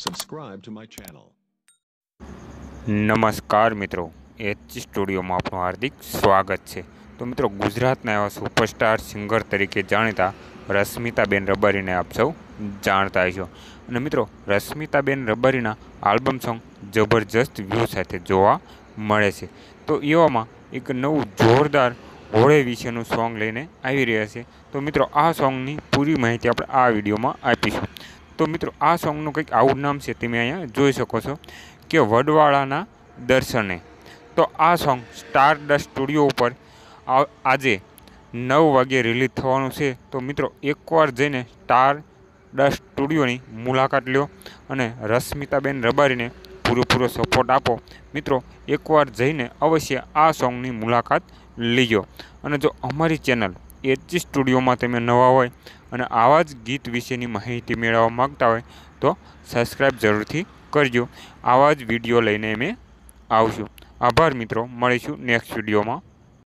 Subscribe to my channel. નમસ્કાર મિત્રો, H સ્ટુડિયોમાં આપનું હાર્દિક સ્વાગત છે। તો મિત્રો, ગુજરાતના એવા સુપરસ્ટાર સિંગર તરીકે જાણીતા રશ્મિતાબેન રબારીને આપ સૌ જાણતા હશો। અને મિત્રો, રશ્મિતાબેન રબારીના આલ્બમ સોંગ જબરજસ્ત વ્યૂ સાથે જોવા મળે છે। તો એવામાં એક નવું જોરદાર હોળે વિશેનું સોંગ લઈને આવી રહ્યા છે। તો મિત્રો, આ સોંગની પૂરી માહિતી આપણે આ વિડીયોમાં આપીશું। તો મિત્રો, આ સોંગનું કંઈક આવું નામ છે, તમે અહીંયા જોઈ શકો છો કે વડવાળાના દર્શને। તો આ સોંગ સ્ટાર ડસ્ટ સ્ટુડિયો ઉપર આજે 9 વાગે રિલીઝ થવાનું છે। તો મિત્રો, એકવાર જઈને સ્ટાર ડસ્ટ સ્ટુડિયોની મુલાકાત લ્યો અને રશ્મિતાબેન રબારીને પૂરેપૂરો સપોર્ટ આપો। મિત્રો, એકવાર જઈને અવશ્ય આ સોંગની મુલાકાત લીજો। અને જો અમારી ચેનલ એચ સ્ટુડિયોમાં તમે નવા હોય અને આવા જ ગીત વિશેની માહિતી મેળવવા માગતા હોય તો સબસ્ક્રાઈબ જરૂરથી કરજો। આવા જ વિડીયો લઈને અમે આવશું। આભાર મિત્રો, મળીશું નેક્સ્ટ વિડીયોમાં।